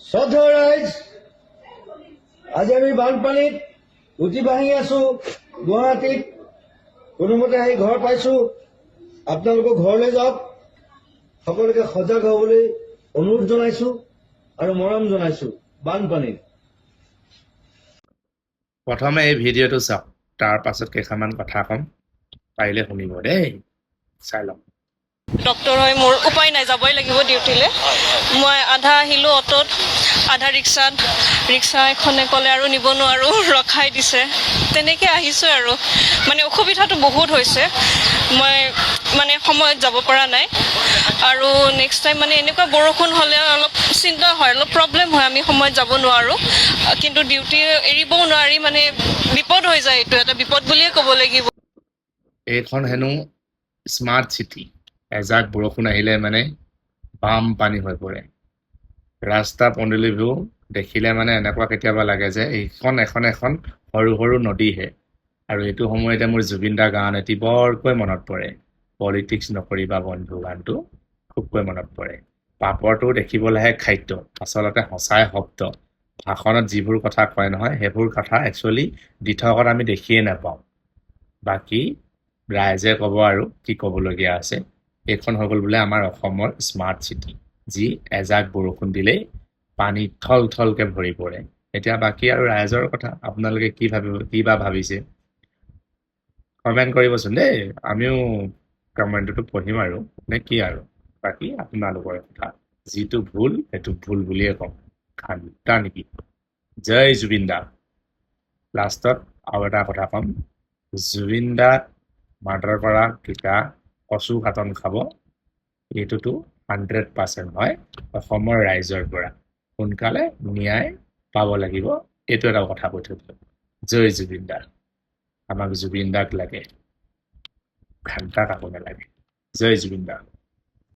শ্ৰদ্ধেয় ৰাইজ, আজি আমি বানপানীত উঠি ভাঙি আছো গুৱাহাটীত। কোনোমতে আহি ঘৰ পাইছো। আপোনালোকৰ ঘৰলৈ যাওক। সকলোকে সজাগ হবলৈ অনুৰোধ জনাইছো আৰু মৰম জনাইছো। বানপানীত প্ৰথমে এই ভিডিঅ'টো চাওক, তাৰ পাছত কেইটামান কথা ক'ম, পাৰিলে শুনিব দেই। চাই লওক। ডক্টৰ হয়, মোৰ উপায় নাই, যাবই লাগিব ডিউটিলৈ। মই আধা আহিলোঁ অ'টোত, আধা ৰিক্সা এখনে ক'লে আৰু নিব নোৱাৰোঁ, ৰখাই দিছে। তেনেকৈ আহিছোঁ আৰু মানে অসুবিধাটো বহুত হৈছে। মই মানে সময়ত যাব পৰা নাই। আৰু নেক্সট টাইম মানে এনেকুৱা বৰষুণ হ'লে অলপ চিন্তা হয়, অলপ প্ৰব্লেম হয়, আমি সময়ত যাব নোৱাৰোঁ। কিন্তু ডিউটি এৰিবও নোৱাৰি, মানে বিপদ হৈ যায়। এইটো এটা বিপদ বুলিয়ে ক'ব লাগিব। এইখন হেনো স্মাৰ্ট চিটি। এজাক বৰষুণ আহিলে মানে বানপানী হৈ পৰে। ৰাস্তা পদূলিবোৰ দেখিলে মানে এনেকুৱা কেতিয়াবা লাগে যে এইখন এখন সৰু সৰু নদীহে। আৰু এইটো সময়তে মোৰ জুবিন দাৰ গান এটি বৰকৈ মনত পৰে। পলিটিক্স নকৰিবা বন্ধু গানটো খুবকৈ মনত পৰে। পাপৰটো দেখিবলৈহে খাদ্য, আচলতে সঁচাই শব্দ। ভাষণত যিবোৰ কথা কয় নহয়, সেইবোৰ কথা একচুৱেলি দিঠকত আমি দেখিয়ে নাপাওঁ। বাকী ৰাইজে ক'ব আৰু কি ক'বলগীয়া আছে। এইখন হৈ গ'ল বোলে আমাৰ অসমৰ স্মাৰ্ট চিটি, যি এজাক বৰষুণ দিলেই পানী থল থলকৈ ভৰি পৰে। এতিয়া বাকী আৰু ৰাইজৰ কথা, আপোনালোকে কি বা ভাবিছে কমেণ্ট কৰিবচোন দেই। আমিও কমেণ্টটো পঢ়িম আৰু নে কি আৰু। বাকী আপোনালোকৰ কথা, যিটো ভুল সেইটো ভুল বুলিয়ে ক'ম। খান্দা নেকি? জয় জুবিন দা। লাষ্টত আৰু এটা কথা ক'ম, জুবিন দা মাৰ্ডাৰ কৰা কিটা কচু কাটন খাব, এইটোতো 100% হয় অসমৰ ৰাইজৰ পৰা। সোনকালে ন্যায় পাব লাগিব, এইটো এটা কথা কৈ থৈ দিলোঁ। জয় জুবিন দা। আমাক জুবিন দাক লাগে, ঘণ্টা কাকো নালাগে। জয় জুবিন দা।